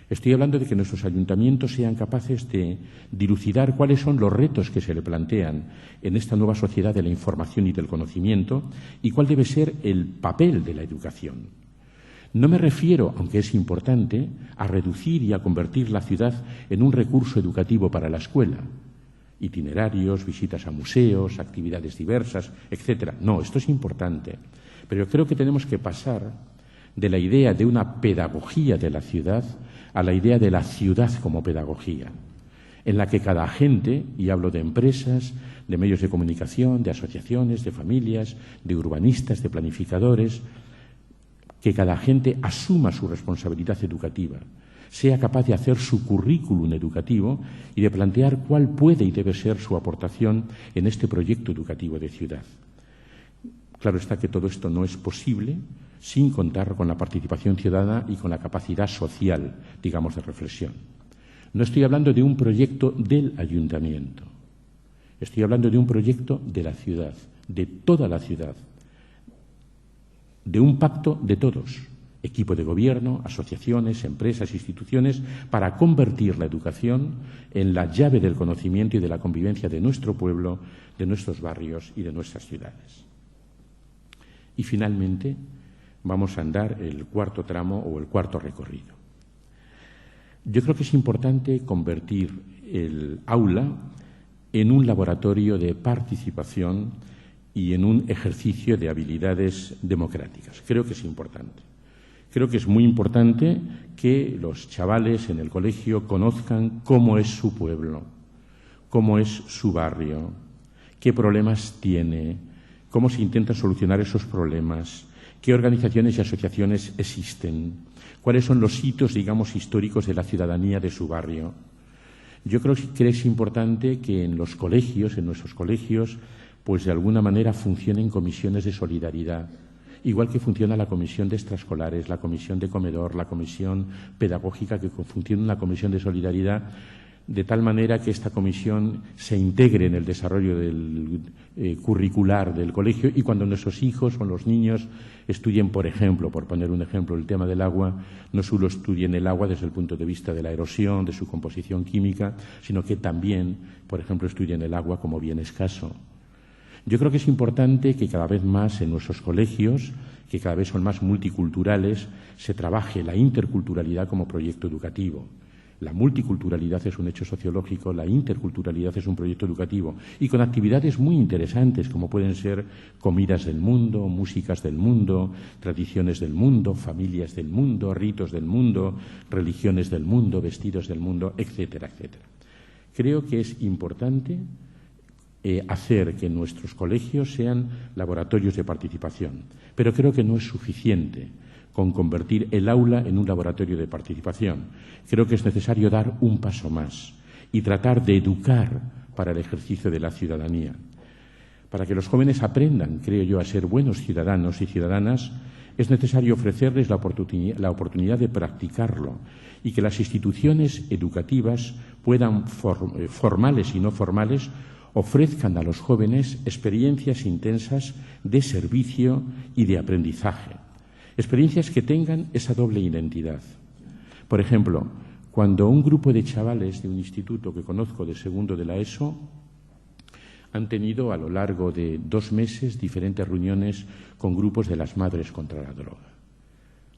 Estoy hablando de que nuestros ayuntamientos sean capaces de dilucidar cuáles son los retos que se le plantean en esta nueva sociedad de la información y del conocimiento y cuál debe ser el papel de la educación. No me refiero, aunque es importante, a reducir y a convertir la ciudad en un recurso educativo para la escuela. itinerarios, visitas a museos, actividades diversas, etcétera. No, esto es importante. Pero creo que tenemos que pasar de la idea de una pedagogía de la ciudad a la idea de la ciudad como pedagogía, en la que cada agente, y hablo de empresas, de medios de comunicación, de asociaciones, de familias, de urbanistas, de planificadores, que cada agente asuma su responsabilidad educativa, sea capaz de hacer su currículum educativo y de plantear cuál puede y debe ser su aportación en este proyecto educativo de ciudad. Claro está que todo esto no es posible sin contar con la participación ciudadana y con la capacidad social, digamos, de reflexión. No estoy hablando de un proyecto del ayuntamiento, estoy hablando de un proyecto de la ciudad, de toda la ciudad, de un pacto de todos, equipo de gobierno, asociaciones, empresas, instituciones, para convertir la educación en la llave del conocimiento y de la convivencia de nuestro pueblo, de nuestros barrios y de nuestras ciudades. Y finalmente vamos a andar el cuarto tramo o el cuarto recorrido. Yo creo que es importante convertir el aula en un laboratorio de participación y en un ejercicio de habilidades democráticas. Creo que es importante. Creo que es muy importante que los chavales en el colegio conozcan cómo es su pueblo, cómo es su barrio, qué problemas tiene, cómo se intenta solucionar esos problemas, qué organizaciones y asociaciones existen, cuáles son los hitos, digamos, históricos de la ciudadanía de su barrio. Yo creo que es importante que en los colegios, en nuestros colegios, pues de alguna manera funcionen comisiones de solidaridad, igual que funciona la comisión de extraescolares, la comisión de comedor, la comisión pedagógica, que funciona una comisión de solidaridad, de tal manera que esta comisión se integre en el desarrollo del curricular del colegio y cuando nuestros hijos o los niños estudien, por ejemplo, por poner un ejemplo, el tema del agua, no solo estudien el agua desde el punto de vista de la erosión, de su composición química, sino que también, por ejemplo, estudien el agua como bien escaso. Yo creo que es importante que cada vez más en nuestros colegios, que cada vez son más multiculturales, se trabaje la interculturalidad como proyecto educativo. La multiculturalidad es un hecho sociológico, la interculturalidad es un proyecto educativo y con actividades muy interesantes como pueden ser comidas del mundo, músicas del mundo, tradiciones del mundo, familias del mundo, ritos del mundo, religiones del mundo, vestidos del mundo, etcétera, etcétera. Creo que es importante hacer que nuestros colegios sean laboratorios de participación, pero creo que no es suficiente con convertir el aula en un laboratorio de participación. Creo que es necesario dar un paso más y tratar de educar para el ejercicio de la ciudadanía. Para que los jóvenes aprendan, creo yo, a ser buenos ciudadanos y ciudadanas, es necesario ofrecerles la oportunidad de practicarlo y que las instituciones educativas puedan, formales y no formales, ofrezcan a los jóvenes experiencias intensas de servicio y de aprendizaje. Experiencias que tengan esa doble identidad. Por ejemplo, cuando un grupo de chavales de un instituto que conozco de segundo de la ESO han tenido a lo largo de 2 meses diferentes reuniones con grupos de las madres contra la droga.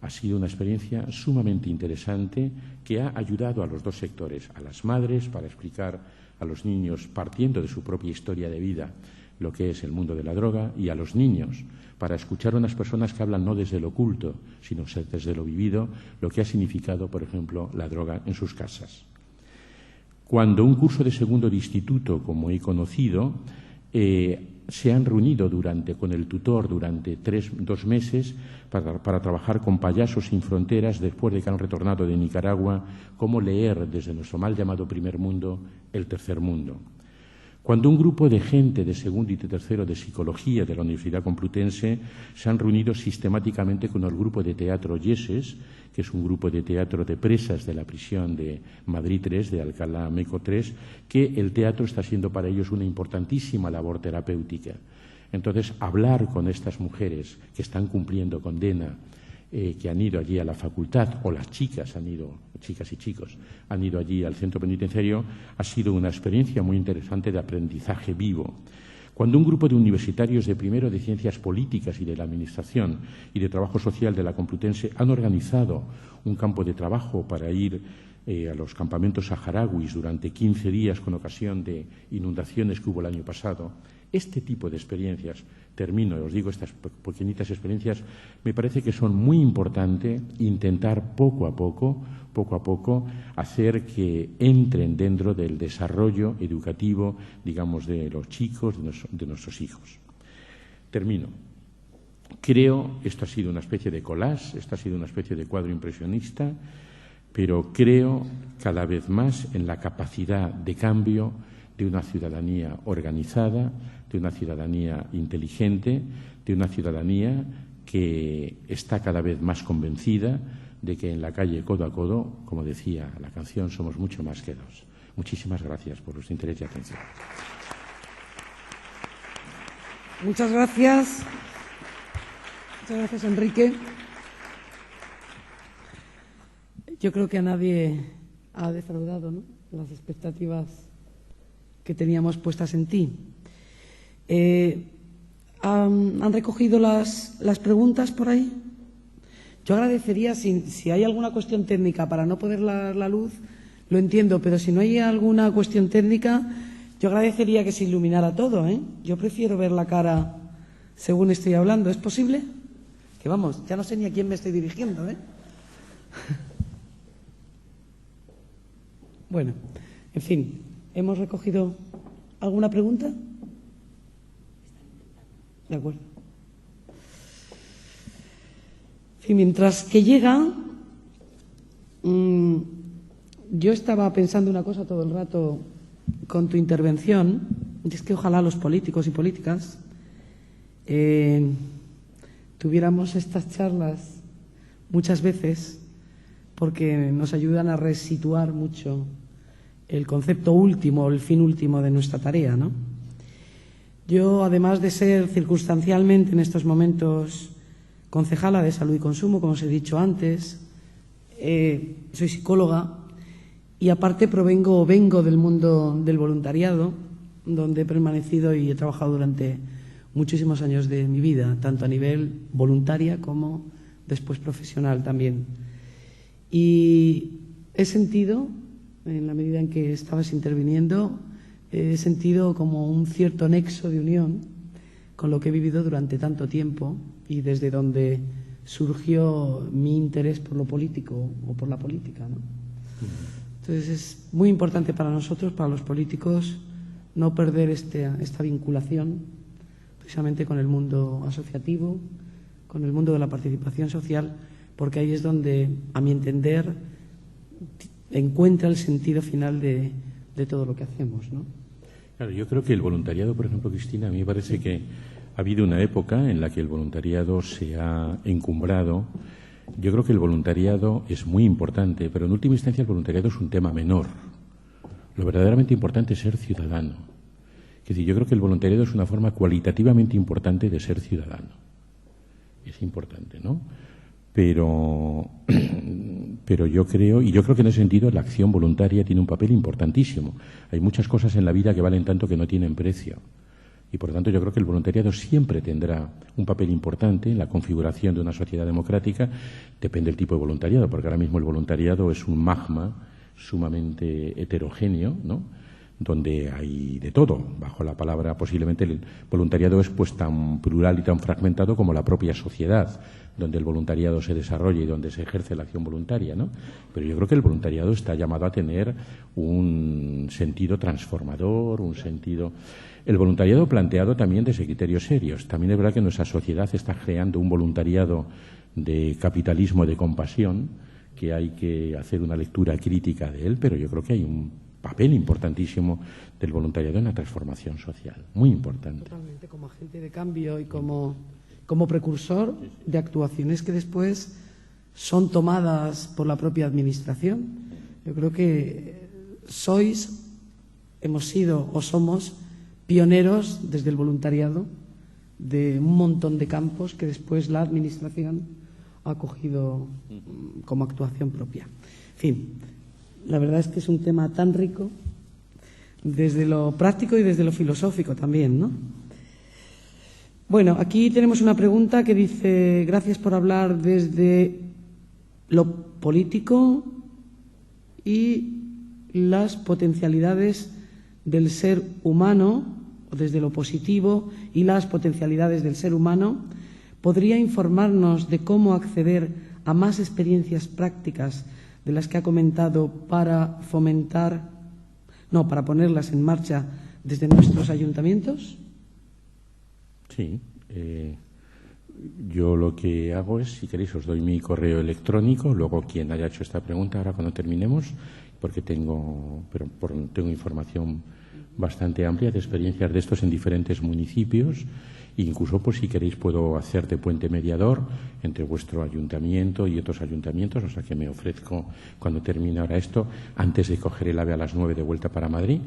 Ha sido una experiencia sumamente interesante que ha ayudado a los dos sectores, a las madres para explicar a los niños, partiendo de su propia historia de vida, lo que es el mundo de la droga, y a los niños para escuchar a unas personas que hablan no desde lo oculto, sino desde lo vivido, lo que ha significado, por ejemplo, la droga en sus casas. Cuando un curso de segundo de instituto, como he conocido, se han reunido con el tutor durante 2 meses para trabajar con Payasos Sin Fronteras después de que han retornado de Nicaragua, cómo leer desde nuestro mal llamado primer mundo el tercer mundo. Cuando un grupo de gente de segundo y de tercero de psicología de la Universidad Complutense se han reunido sistemáticamente con el grupo de teatro Yeses, que es un grupo de teatro de presas de la prisión de Madrid 3, de Alcalá Meco 3, que el teatro está siendo para ellos una importantísima labor terapéutica. Entonces, hablar con estas mujeres que están cumpliendo condena, que han ido allí a la facultad, o las chicas y chicos, han ido allí al centro penitenciario, ha sido una experiencia muy interesante de aprendizaje vivo. Cuando un grupo de universitarios de primero de Ciencias Políticas y de la Administración y de Trabajo Social de la Complutense han organizado un campo de trabajo para ir a los campamentos saharauis durante 15 días con ocasión de inundaciones que hubo el año pasado. Este tipo de experiencias, termino, os digo, estas pequeñitas experiencias, me parece que son muy importantes intentar poco a poco, hacer que entren dentro del desarrollo educativo, digamos, de los chicos, de nuestros hijos. Termino. Creo, esto ha sido una especie de collage, esto ha sido una especie de cuadro impresionista, pero creo cada vez más en la capacidad de cambio de una ciudadanía organizada, de una ciudadanía inteligente, de una ciudadanía que está cada vez más convencida de que en la calle codo a codo, como decía la canción, somos mucho más que dos. Muchísimas gracias por vuestro interés y atención. Muchas gracias. Muchas gracias, Enrique. Yo creo que a nadie ha defraudado, ¿no?, las expectativas que teníamos puestas en ti. ¿Han recogido las preguntas por ahí? Yo agradecería, si hay alguna cuestión técnica para no poder dar la luz, lo entiendo, pero si no hay alguna cuestión técnica, yo agradecería que se iluminara todo, ¿eh? Yo prefiero ver la cara según estoy hablando. ¿Es posible? Que vamos, ya no sé ni a quién me estoy dirigiendo, ¿eh? Bueno, en fin, ¿hemos recogido alguna pregunta? De acuerdo. En fin, mientras que llega, yo estaba pensando una cosa todo el rato con tu intervención, y es que ojalá los políticos y políticas tuviéramos estas charlas muchas veces, porque nos ayudan a resituar mucho el concepto último, el fin último de nuestra tarea, ¿no? Yo, además de ser circunstancialmente en estos momentos concejala de Salud y Consumo, como os he dicho antes, soy psicóloga y aparte vengo del mundo del voluntariado, donde he permanecido y he trabajado durante muchísimos años de mi vida, tanto a nivel voluntaria como después profesional también. Y he sentido, en la medida en que estabas interviniendo, he sentido como un cierto nexo de unión con lo que he vivido durante tanto tiempo y desde donde surgió mi interés por lo político o por la política, ¿no? Entonces es muy importante para nosotros, para los políticos, no perder esta vinculación precisamente con el mundo asociativo, con el mundo de la participación social, porque ahí es donde, a mi entender, encuentra el sentido final de todo lo que hacemos, ¿no? Claro, yo creo que el voluntariado, por ejemplo, Cristina, a mí me parece que ha habido una época en la que el voluntariado se ha encumbrado. Yo creo que el voluntariado es muy importante, pero en última instancia el voluntariado es un tema menor. Lo verdaderamente importante es ser ciudadano. Es decir, yo creo que el voluntariado es una forma cualitativamente importante de ser ciudadano. Es importante, ¿no? Pero yo creo que en ese sentido la acción voluntaria tiene un papel importantísimo. Hay muchas cosas en la vida que valen tanto que no tienen precio. Y, por lo tanto, yo creo que el voluntariado siempre tendrá un papel importante en la configuración de una sociedad democrática. Depende del tipo de voluntariado, porque ahora mismo el voluntariado es un magma sumamente heterogéneo, ¿no?, donde hay de todo. Bajo la palabra, posiblemente el voluntariado es pues tan plural y tan fragmentado como la propia sociedad, donde el voluntariado se desarrolla y donde se ejerce la acción voluntaria, ¿no? Pero yo creo que el voluntariado está llamado a tener un sentido transformador, un sentido... El voluntariado planteado también desde criterios serios. También es verdad que nuestra sociedad está creando un voluntariado de capitalismo, de compasión, que hay que hacer una lectura crítica de él, pero yo creo que hay un papel importantísimo del voluntariado en la transformación social, muy importante. Totalmente, como agente de cambio y como precursor de actuaciones que después son tomadas por la propia Administración. Yo creo que hemos sido o somos pioneros desde el voluntariado de un montón de campos que después la Administración ha cogido como actuación propia. En fin, la verdad es que es un tema tan rico desde lo práctico y desde lo filosófico también, ¿no? Bueno, aquí tenemos una pregunta que dice: gracias por hablar desde lo político y las potencialidades del ser humano, desde lo positivo, y las potencialidades del ser humano. ¿Podría informarnos de cómo acceder a más experiencias prácticas de las que ha comentado para ponerlas en marcha desde nuestros ayuntamientos? Sí. Yo lo que hago es, si queréis, os doy mi correo electrónico, luego quien haya hecho esta pregunta, ahora cuando terminemos, porque tengo información bastante amplia de experiencias de estos en diferentes municipios. Incluso, pues, si queréis, puedo hacer de puente mediador entre vuestro ayuntamiento y otros ayuntamientos, o sea que me ofrezco, cuando termine ahora esto, antes de coger el AVE a las 9 de vuelta para Madrid,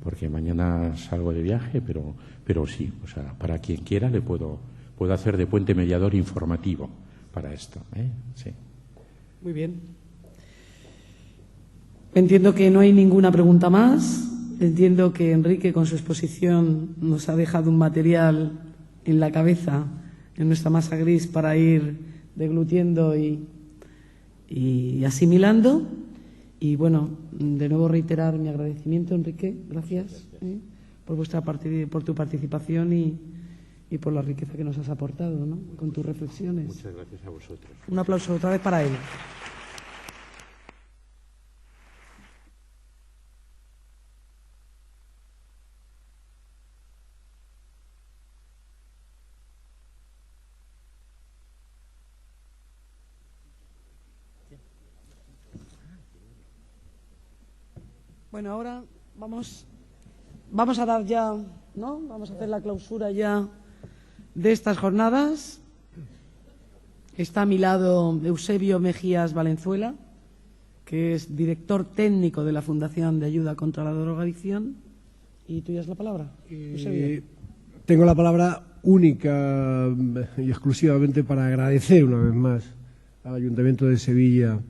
porque mañana salgo de viaje, pero sí, o sea, para quien quiera le puedo hacer de puente mediador informativo para esto, ¿eh? Sí. Muy bien. Entiendo que no hay ninguna pregunta más. Entiendo que Enrique, con su exposición, nos ha dejado un material en la cabeza, en nuestra masa gris, para ir deglutiendo y asimilando. Y bueno, de nuevo reiterar mi agradecimiento, Enrique. Gracias por tu participación y por la riqueza que nos has aportado, ¿no?, con tus reflexiones. Muchas gracias a vosotros. Un aplauso otra vez para él. Bueno, ahora vamos a dar ya, ¿no? Vamos a hacer la clausura ya de estas jornadas. Está a mi lado Eusebio Mejías Valenzuela, que es director técnico de la Fundación de Ayuda contra la Drogadicción. Y tú ya es la palabra, Eusebio. Tengo la palabra única y exclusivamente para agradecer una vez más al Ayuntamiento de Sevilla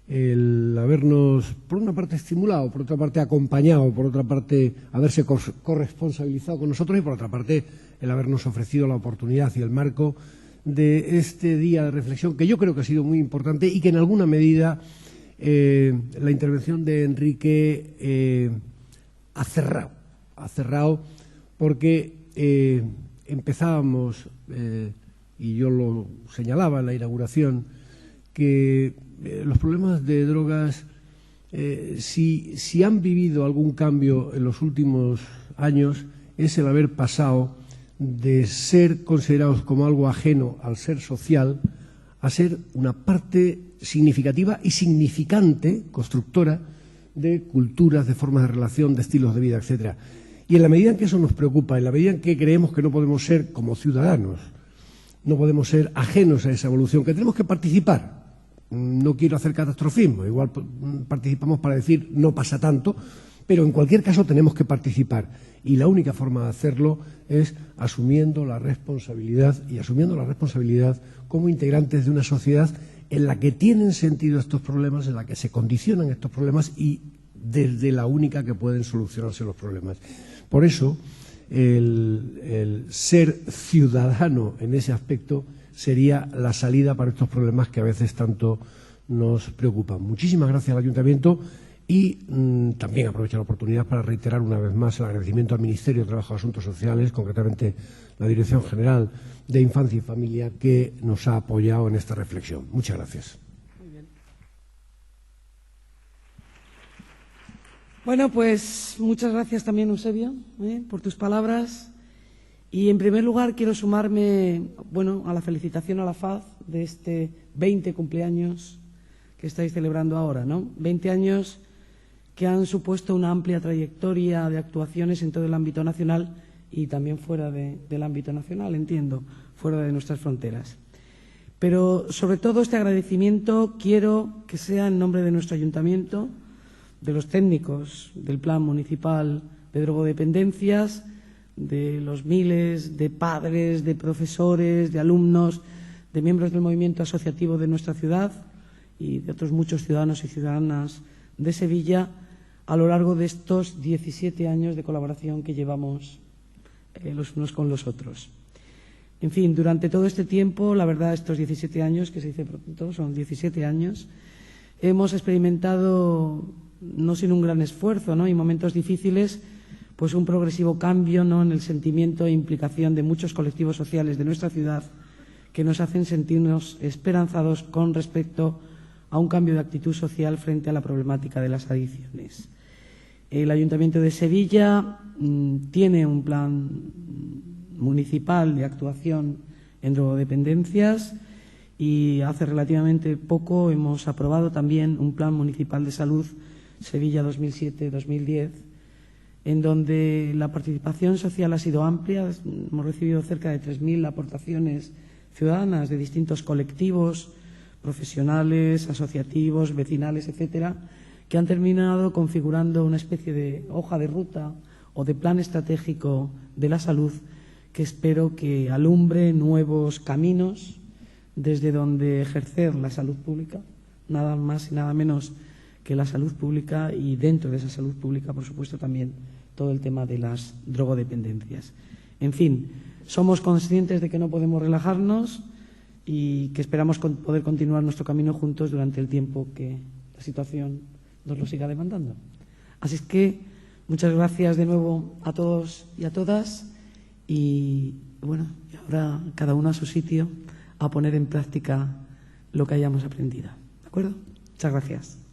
el habernos, por una parte, estimulado, por otra parte, acompañado, por otra parte, haberse corresponsabilizado con nosotros y, por otra parte, el habernos ofrecido la oportunidad y el marco de este día de reflexión, que yo creo que ha sido muy importante y que, en alguna medida, la intervención de Enrique ha cerrado porque empezábamos, y yo lo señalaba en la inauguración, que los problemas de drogas, si han vivido algún cambio en los últimos años, es el haber pasado de ser considerados como algo ajeno al ser social a ser una parte significativa y significante, constructora, de culturas, de formas de relación, de estilos de vida, etcétera. Y en la medida en que eso nos preocupa, en la medida en que creemos que no podemos ser como ciudadanos, no podemos ser ajenos a esa evolución, que tenemos que participar. No quiero hacer catastrofismo, igual participamos para decir no pasa tanto, pero en cualquier caso tenemos que participar. Y la única forma de hacerlo es asumiendo la responsabilidad como integrantes de una sociedad en la que tienen sentido estos problemas, en la que se condicionan estos problemas y desde la única que pueden solucionarse los problemas. Por eso, el ser ciudadano en ese aspecto sería la salida para estos problemas que a veces tanto nos preocupan. Muchísimas gracias al Ayuntamiento y también aprovecho la oportunidad para reiterar una vez más el agradecimiento al Ministerio de Trabajo y Asuntos Sociales, concretamente la Dirección General de Infancia y Familia, que nos ha apoyado en esta reflexión. Muchas gracias. Muy bien. Bueno, pues muchas gracias también, Eusebio, por tus palabras. Y, en primer lugar, quiero sumarme a la felicitación a la FAD de este 20 cumpleaños que estáis celebrando ahora, ¿no? 20 años que han supuesto una amplia trayectoria de actuaciones en todo el ámbito nacional y también fuera del ámbito nacional, entiendo, fuera de nuestras fronteras. Pero, sobre todo, este agradecimiento quiero que sea en nombre de nuestro ayuntamiento, de los técnicos del Plan Municipal de Drogodependencias, de los miles de padres, de profesores, de alumnos, de miembros del movimiento asociativo de nuestra ciudad y de otros muchos ciudadanos y ciudadanas de Sevilla a lo largo de estos 17 años de colaboración que llevamos los unos con los otros. En fin, durante todo este tiempo, la verdad, estos 17 años, que se dice pronto, son 17 años, hemos experimentado, no sin un gran esfuerzo, ¿no?, y momentos difíciles, pues un progresivo cambio, ¿no?, en el sentimiento e implicación de muchos colectivos sociales de nuestra ciudad que nos hacen sentirnos esperanzados con respecto a un cambio de actitud social frente a la problemática de las adicciones. El Ayuntamiento de Sevilla tiene un plan municipal de actuación en drogodependencias y hace relativamente poco hemos aprobado también un plan municipal de salud Sevilla 2007-2010, en donde la participación social ha sido amplia. Hemos recibido cerca de 3.000 aportaciones ciudadanas de distintos colectivos, profesionales, asociativos, vecinales, etcétera, que han terminado configurando una especie de hoja de ruta o de plan estratégico de la salud que espero que alumbre nuevos caminos desde donde ejercer la salud pública, nada más y nada menos que la salud pública, y dentro de esa salud pública, por supuesto, también todo el tema de las drogodependencias. En fin, somos conscientes de que no podemos relajarnos y que esperamos poder continuar nuestro camino juntos durante el tiempo que la situación nos lo siga demandando. Así es que muchas gracias de nuevo a todos y a todas, y bueno, y ahora cada uno a su sitio a poner en práctica lo que hayamos aprendido. ¿De acuerdo? Muchas gracias.